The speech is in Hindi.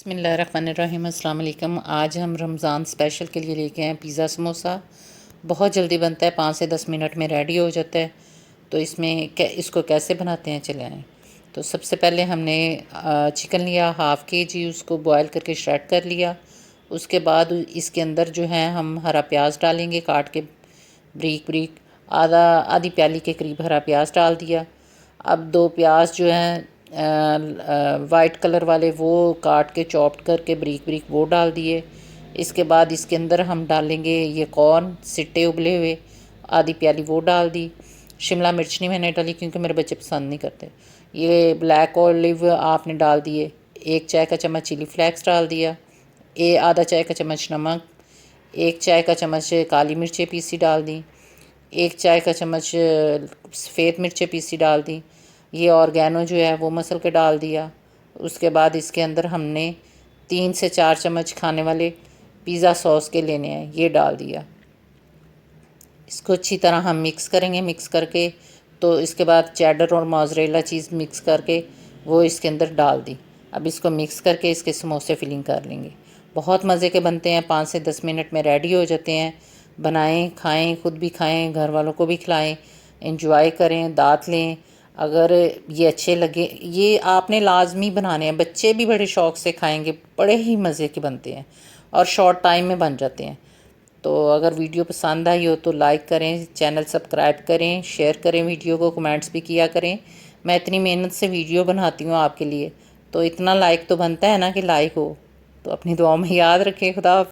बिस्मिल्लाहिर्रहमानिर्रहीम अस्सलाम वालेकुम। आज हम रमज़ान स्पेशल के लिए लेके आए पिज़्ज़ा समोसा। बहुत जल्दी बनता है, 5 से 10 मिनट में रेडी हो जाता है। तो इसको कैसे बनाते हैं चले आएँ। तो सबसे पहले हमने चिकन लिया, हाफ़ केजी, उसको बॉयल करके श्रेड कर लिया। उसके बाद इसके अंदर जो है हम हरा प्याज डालेंगे काट के ब्रीक ब्रीक, आधी प्याली के करीब हरा प्याज डाल दिया। अब 2 प्याज जो हैं वाइट कलर वाले वो काट के चॉप्ड करके ब्रीक ब्रीक वो डाल दिए। इसके बाद इसके अंदर हम डालेंगे ये कॉर्न सिट्टे उबले हुए, आधी प्याली वो डाल दी। शिमला मिर्च नहीं मैंने डाली क्योंकि मेरे बच्चे पसंद नहीं करते। ये ब्लैक ऑलिव आपने डाल दिए। 1 चाय का चम्मच चिली फ्लेक्स डाल दिया। आधा चाय का चम्मच नमक, 1 चाय का चम्मच काली मिर्चें पीसी डाल दी, 1 चाय का चम्मच सफ़ेद मिर्चें पीसी डाल दी। ये ऑर्गेनो जो है वो मसल के डाल दिया। उसके बाद इसके अंदर हमने 3 से 4 चम्मच खाने वाले पिज़्ज़ा सॉस के लेने हैं, ये डाल दिया। इसको अच्छी तरह हम मिक्स करेंगे। मिक्स करके तो इसके बाद चेडर और मोज़रेला चीज़ मिक्स करके वो इसके अंदर डाल दी। अब इसको मिक्स करके इसके समोसे फिलिंग कर लेंगे। बहुत मज़े के बनते हैं, 5 से 10 मिनट में रेडी हो जाते हैं। बनाएं, खाएं, खुद भी खाएं, घर वालों को भी खिलाएं, एंजॉय करें, दाँत लें। अगर ये अच्छे लगे, ये आपने लाजमी बनाने हैं, बच्चे भी बड़े शौक़ से खाएंगे। बड़े ही मज़े के बनते हैं और शॉर्ट टाइम में बन जाते हैं। तो अगर वीडियो पसंद आई हो तो लाइक करें, चैनल सब्सक्राइब करें, शेयर करें वीडियो को, कमेंट्स भी किया करें। मैं इतनी मेहनत से वीडियो बनाती हूँ आपके लिए, तो इतना लाइक तो बनता है ना कि लाइक हो। तो अपनी दुआ में याद रखें। खुदा।